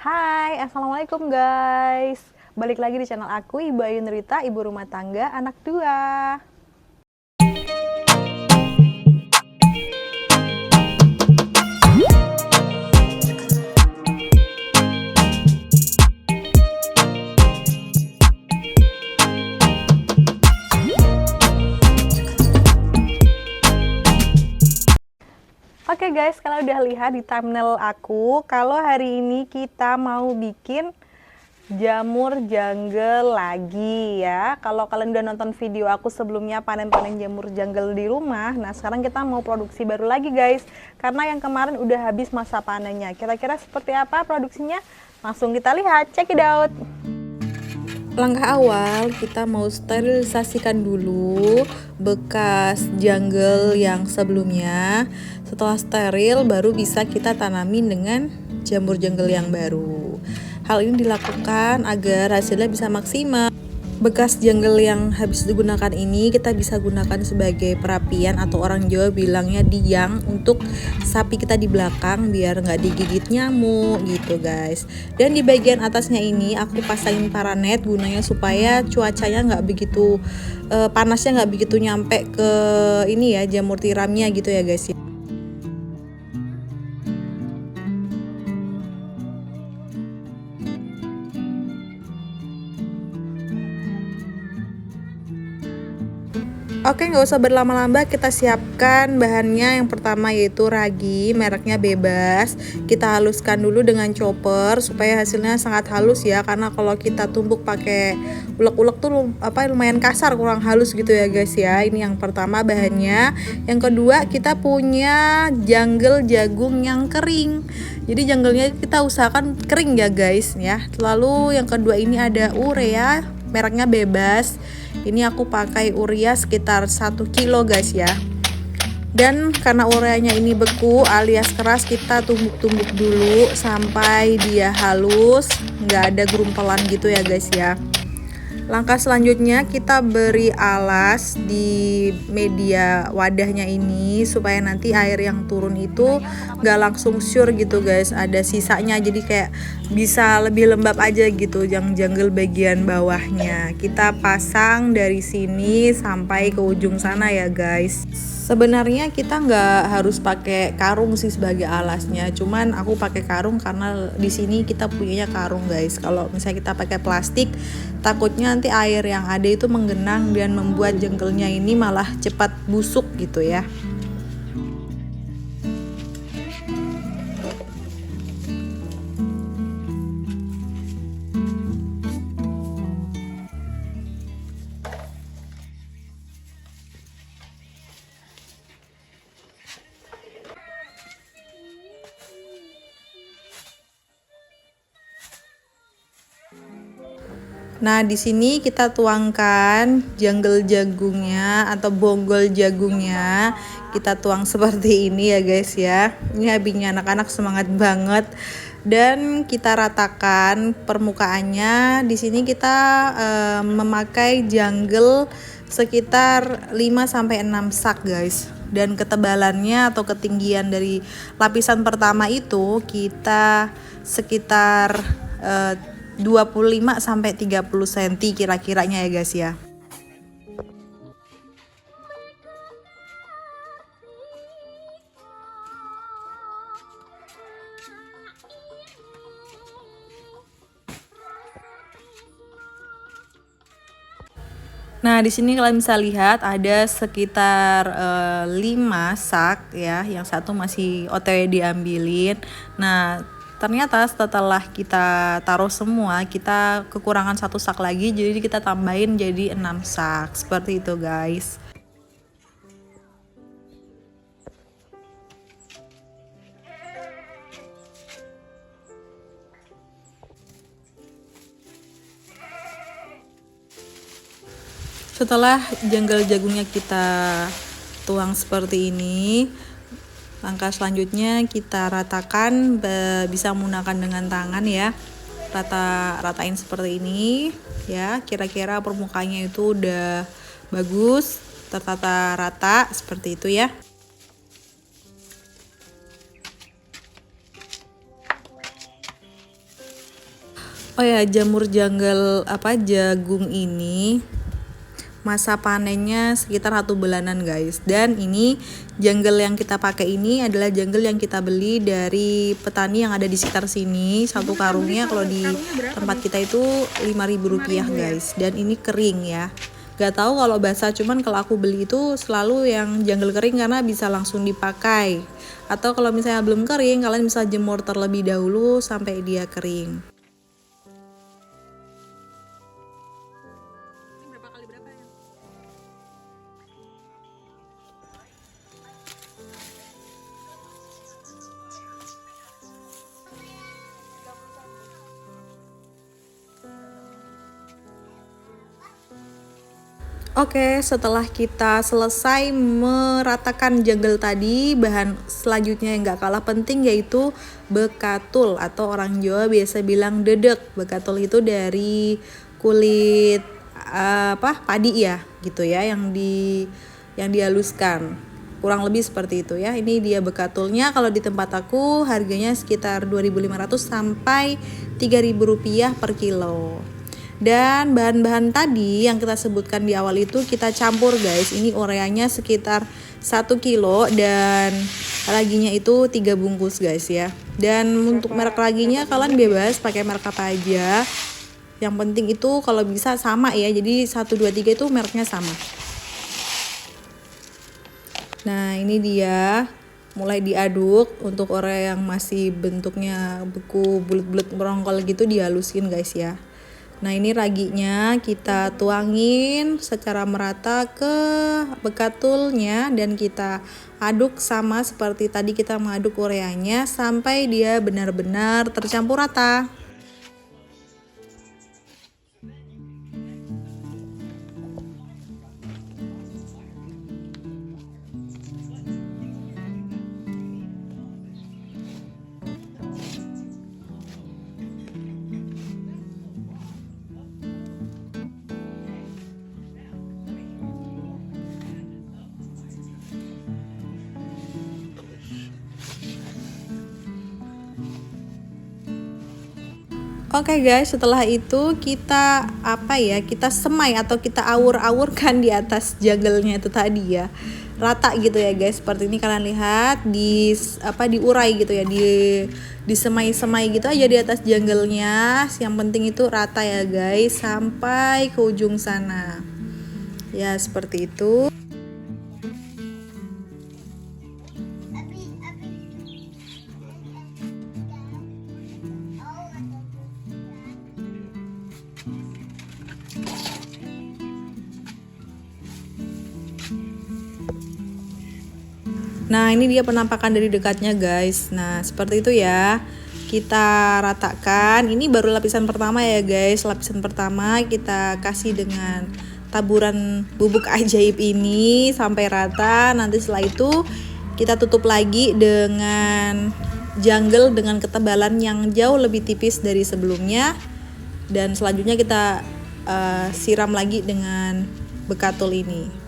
Hai, Assalamualaikum guys. Balik lagi di channel aku, Ibu Ayu Nurita, ibu rumah tangga, anak dua. Oke guys, kalau udah lihat di thumbnail aku, kalau hari ini kita mau bikin jamur jungle lagi ya. Kalau kalian udah nonton video aku sebelumnya panen-panen jamur jungle di rumah, nah sekarang kita mau produksi baru lagi guys. Karena yang kemarin udah habis masa panennya. Kira-kira seperti apa produksinya? Langsung kita lihat, check it out. Langkah awal kita mau sterilisasikan dulu bekas jungle yang sebelumnya. Setelah steril baru bisa kita tanamin dengan jamur jungle yang baru. Hal ini dilakukan agar hasilnya bisa maksimal. Bekas jungle yang habis digunakan ini kita bisa gunakan sebagai perapian atau orang Jawa bilangnya diang untuk sapi kita di belakang biar nggak digigit nyamuk gitu guys. Dan di bagian atasnya ini aku pasangin paranet gunanya supaya cuacanya nggak begitu panasnya nggak begitu nyampe ke ini ya jamur tiramnya gitu ya guys ya. Oke, nggak usah berlama-lama, kita siapkan bahannya. Yang pertama yaitu ragi, mereknya Bebas. Kita haluskan dulu dengan chopper supaya hasilnya sangat halus ya. Karena kalau kita tumbuk pakai ulek-ulek tuh lumayan kasar, kurang halus gitu ya guys ya. Ini yang pertama bahannya. Yang kedua kita punya jungle jagung yang kering. Jadi jungle-nya kita usahakan kering ya guys ya. Lalu yang kedua ini ada urea, mereknya Bebas. Ini aku pakai urea sekitar 1 kilo guys ya. Dan karena ureanya ini beku alias keras, kita tumbuk-tumbuk dulu sampai dia halus, nggak ada gerumpelan gitu ya guys ya. Langkah selanjutnya kita beri alas di media wadahnya ini supaya nanti air yang turun itu nggak langsung syur gitu guys, ada sisanya, jadi kayak bisa lebih lembab aja gitu yang jungle bagian bawahnya. Kita pasang dari sini sampai ke ujung sana ya guys. Sebenarnya kita nggak harus pakai karung sih sebagai alasnya, cuman aku pakai karung karena di sini kita punyanya karung guys. Kalau misalnya kita pakai plastik, takutnya nanti air yang ada itu menggenang dan membuat jengkelnya ini malah cepat busuk gitu ya. Nah, di sini kita tuangkan jungle jagungnya atau bonggol jagungnya. Kita tuang seperti ini ya guys ya. Ini habisnya anak-anak semangat banget. Dan kita ratakan permukaannya. Di sini kita memakai jungle sekitar 5 sampai 6 sak guys. Dan ketebalannya atau ketinggian dari lapisan pertama itu kita sekitar 25 sampai 30 cm kira-kiranya ya guys ya. Nah, di sini kalian bisa lihat ada sekitar 5 sak ya, yang satu masih OTW diambilin. Nah, ternyata setelah kita taruh semua, kita kekurangan 1 sak lagi, jadi kita tambahin jadi 6 sak. Seperti itu guys. Setelah jungle jagungnya kita tuang seperti ini, langkah selanjutnya kita ratakan, bisa menggunakan dengan tangan ya. Ratain seperti ini ya, kira-kira permukaannya itu udah bagus, tertata rata seperti itu ya. Oh ya, jamur jungle apa jagung ini masa panennya sekitar 1 bulanan guys. Dan ini jungle yang kita pakai ini adalah jungle yang kita beli dari petani yang ada di sekitar sini. Satu karungnya kalau di tempat kita itu Rp5.000 guys. Dan ini kering ya. Gak tahu kalau basah, cuman kalau aku beli itu selalu yang jungle kering karena bisa langsung dipakai. Atau kalau misalnya belum kering, kalian bisa jemur terlebih dahulu sampai dia kering. Oke, setelah kita selesai meratakan jungle tadi, bahan selanjutnya yang gak kalah penting yaitu bekatul atau orang Jawa biasa bilang dedek. Bekatul itu dari kulit padi ya, gitu ya, yang dihaluskan. Kurang lebih seperti itu ya. Ini dia bekatulnya. Kalau di tempat aku harganya sekitar 2.500 sampai 3.000 rupiah per kilo. Dan bahan-bahan tadi yang kita sebutkan di awal itu kita campur guys. Ini ureanya sekitar 1 kilo dan raginya itu 3 bungkus guys ya. Dan untuk merek raginya kalian bebas pakai merek apa aja. Yang penting itu kalau bisa sama ya. Jadi 1, 2, 3 itu mereknya sama. Nah ini dia mulai diaduk. Untuk ore yang masih bentuknya beku bulat-bulat merongkol gitu dihalusin guys ya. Nah ini raginya kita tuangin secara merata ke bekatulnya dan kita aduk sama seperti tadi kita mengaduk ureanya sampai dia benar-benar tercampur rata. Oke guys, setelah itu kita kita semai atau kita awur-awurkan di atas jungle-nya itu tadi ya. Rata gitu ya guys. Seperti ini kalian lihat diurai gitu ya, disemai-semai gitu aja di atas jungle-nya. Yang penting itu rata ya guys sampai ke ujung sana. Ya, seperti itu. Nah ini dia penampakan dari dekatnya guys. Nah seperti itu ya. Kita ratakan. Ini baru lapisan pertama ya guys. Lapisan pertama kita kasih dengan taburan bubuk ajaib ini sampai rata. Nanti setelah itu kita tutup lagi dengan jungle dengan ketebalan yang jauh lebih tipis dari sebelumnya. Dan selanjutnya kita siram lagi dengan bekatul ini.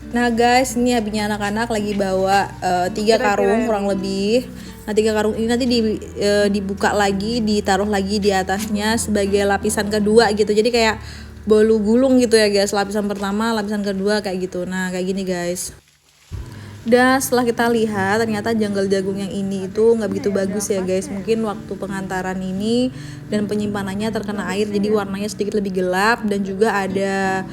Nah guys, ini habisnya anak-anak lagi bawa 3 karung kurang lebih. Nah 3 karung ini nanti dibuka lagi, ditaruh lagi di atasnya sebagai lapisan kedua gitu. Jadi kayak bolu gulung gitu ya guys. Lapisan pertama, lapisan kedua kayak gitu. Nah kayak gini guys. Dan setelah kita lihat ternyata jungle jagung yang ini itu nggak begitu bagus ya guys. Mungkin waktu pengantaran ini dan penyimpanannya terkena air jadi warnanya sedikit lebih gelap. Dan juga ada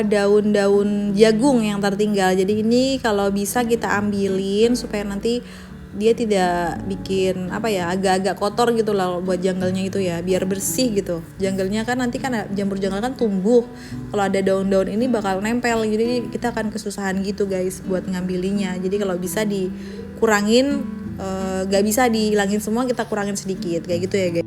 daun-daun jagung yang tertinggal. Jadi ini kalau bisa kita ambilin supaya nanti dia tidak bikin agak-agak kotor gitu lah buat jungle-nya itu ya, biar bersih gitu. Jungle-nya kan nanti kan jamur jungle kan tumbuh. Kalau ada daun-daun ini bakal nempel. Jadi kita akan kesusahan gitu guys buat ngambilinya. Jadi kalau bisa dikurangin gak bisa dihilangin semua, kita kurangin sedikit kayak gitu ya guys.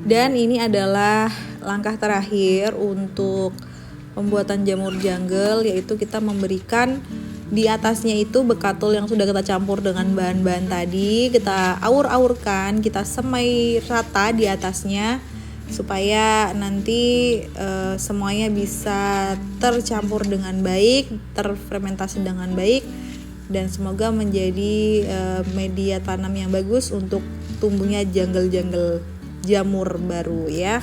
Dan ini adalah langkah terakhir untuk pembuatan jamur jungle, yaitu kita memberikan di atasnya itu bekatul yang sudah kita campur dengan bahan-bahan tadi, kita aur-aurkan, kita semai rata di atasnya supaya nanti semuanya bisa tercampur dengan baik, terfermentasi dengan baik, dan semoga menjadi media tanam yang bagus untuk tumbuhnya jungle-jungle jamur baru ya.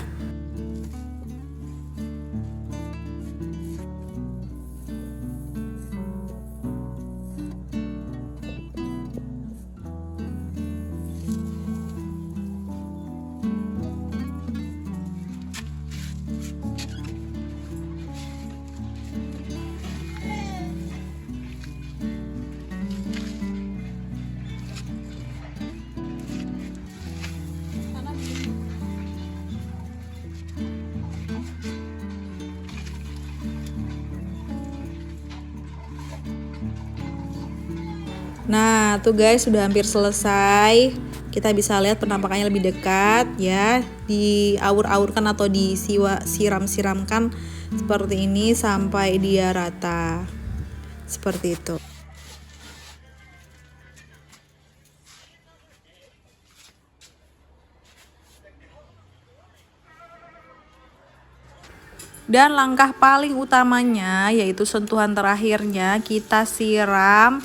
Nah, tuh guys, sudah hampir selesai. Kita bisa lihat penampakannya lebih dekat ya. Diaur-aurkan atau disiram-siramkan seperti ini sampai dia rata. Seperti itu. Dan langkah paling utamanya yaitu sentuhan terakhirnya, kita siram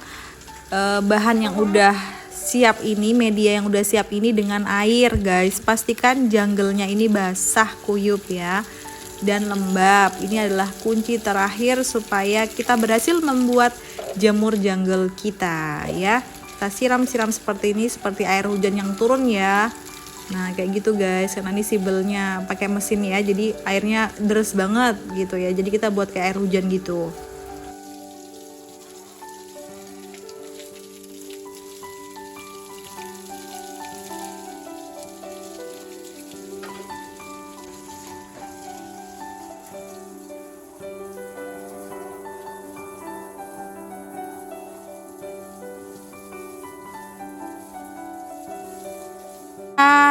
bahan yang udah siap ini, media yang udah siap ini dengan air guys. Pastikan jungle-nya ini basah kuyup ya, dan lembab. Ini adalah kunci terakhir supaya kita berhasil membuat jamur jungle kita ya. Kita siram-siram seperti ini, seperti air hujan yang turun ya. Nah kayak gitu guys, karena ini sibelnya pakai mesin ya, jadi airnya deres banget gitu ya. Jadi kita buat kayak air hujan gitu.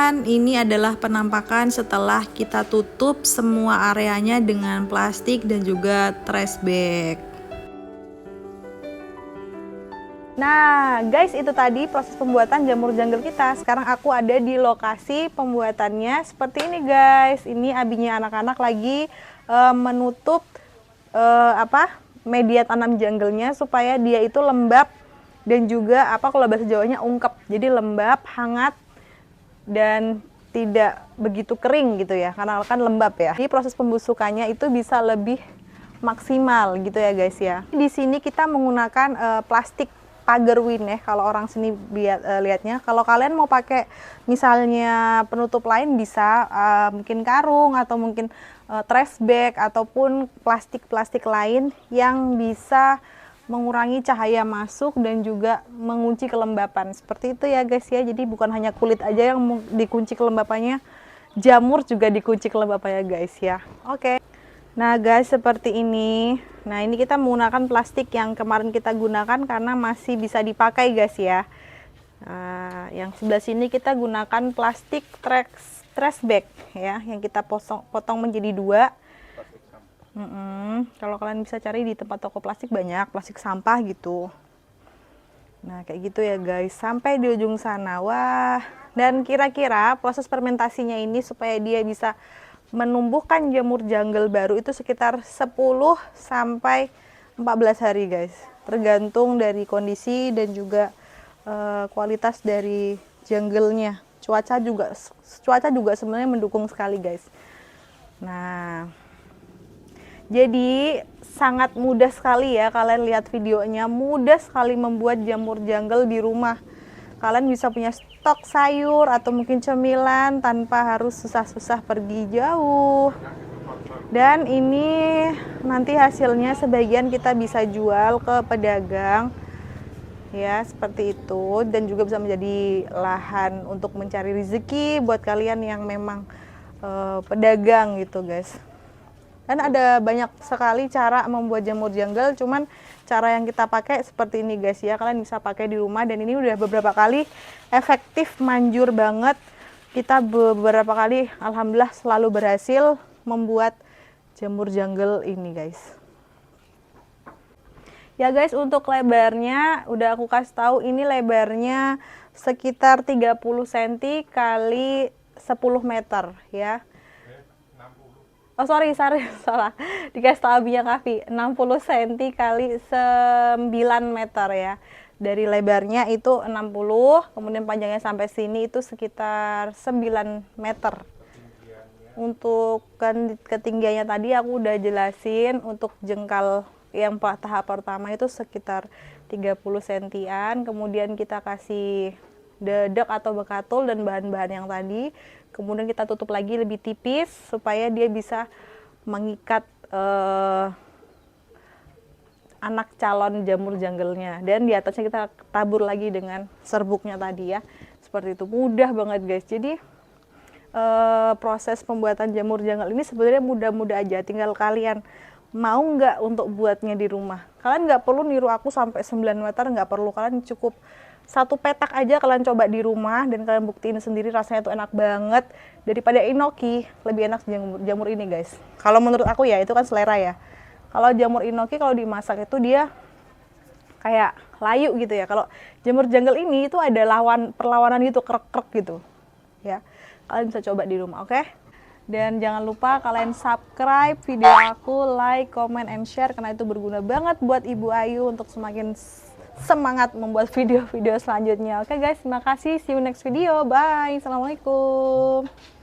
Dan ini adalah penampakan setelah kita tutup semua areanya dengan plastik dan juga trash bag. Nah guys, itu tadi proses pembuatan jamur jungle kita. Sekarang aku ada di lokasi pembuatannya seperti ini guys. Ini abinya anak-anak lagi menutup media tanam jungle-nya supaya dia itu lembab dan juga kalau bahasa Jawanya ungkep. Jadi lembab, hangat, dan tidak begitu kering gitu ya, karena kan lembab ya. Jadi proses pembusukannya itu bisa lebih maksimal gitu ya guys ya. Di sini kita menggunakan plastik pagar win ya, kalau orang sini lihatnya. Kalau kalian mau pakai misalnya penutup lain bisa mungkin karung atau mungkin trash bag ataupun plastik-plastik lain yang bisa mengurangi cahaya masuk dan juga mengunci kelembapan. Seperti itu ya guys ya. Jadi bukan hanya kulit aja yang dikunci kelembapannya, jamur juga dikunci kelembapannya guys ya. Oke. Nah guys, seperti ini. Nah ini kita menggunakan plastik yang kemarin kita gunakan karena masih bisa dipakai guys ya. Nah, yang sebelah sini kita gunakan plastik trash bag ya, yang kita potong menjadi dua. Kalau kalian bisa cari di tempat toko plastik, banyak plastik sampah gitu. Nah kayak gitu ya guys, sampai di ujung sana. Wah, dan kira-kira proses fermentasinya ini supaya dia bisa menumbuhkan jamur jungle baru itu sekitar 10 sampai 14 hari guys, tergantung dari kondisi dan juga kualitas dari jungle-nya. Cuaca juga sebenarnya mendukung sekali guys. Nah jadi sangat mudah sekali ya, kalian lihat videonya, mudah sekali membuat jamur jungle di rumah. Kalian bisa punya stok sayur atau mungkin cemilan tanpa harus susah-susah pergi jauh. Dan ini nanti hasilnya sebagian kita bisa jual ke pedagang ya, seperti itu, dan juga bisa menjadi lahan untuk mencari rezeki buat kalian yang memang pedagang gitu guys. Dan ada banyak sekali cara membuat jamur jungle, cuman cara yang kita pakai seperti ini guys ya, kalian bisa pakai di rumah, dan ini udah beberapa kali efektif, manjur banget. Kita beberapa kali alhamdulillah selalu berhasil membuat jamur jungle ini guys. Ya guys, untuk lebarnya udah aku kasih tahu, ini lebarnya sekitar 30 cm kali 10 meter ya. Oh sorry, salah. Dikasih tahu Abia Kavi, 60 cm kali 9 meter ya. Dari lebarnya itu 60, kemudian panjangnya sampai sini itu sekitar 9 meter. Untuk ketinggiannya tadi aku udah jelasin, untuk jengkal yang tahap pertama itu sekitar 30 sentian, kemudian kita kasih dedek atau bekatul dan bahan-bahan yang tadi, kemudian kita tutup lagi lebih tipis supaya dia bisa mengikat anak calon jamur jungle-nya, dan di atasnya kita tabur lagi dengan serbuknya tadi ya. Seperti itu, mudah banget guys. Jadi proses pembuatan jamur jungle ini sebenarnya mudah-mudah aja, tinggal kalian mau nggak untuk buatnya di rumah. Kalian nggak perlu niru aku sampai 9 meter, nggak perlu, kalian cukup satu petak aja kalian coba di rumah dan kalian buktiin sendiri rasanya tuh enak banget. Daripada inoki, lebih enak jamur ini guys. Kalau menurut aku ya, itu kan selera ya. Kalau jamur inoki kalau dimasak itu dia kayak layu gitu ya. Kalau jamur jungle ini itu ada perlawanan gitu, krek-krek gitu ya. Kalian bisa coba di rumah, oke? Dan jangan lupa kalian subscribe video aku, like, comment, and share, karena itu berguna banget buat Ibu Ayu untuk semakin semangat membuat video-video selanjutnya. Oke guys, terima kasih. See you next video. Bye. Assalamualaikum.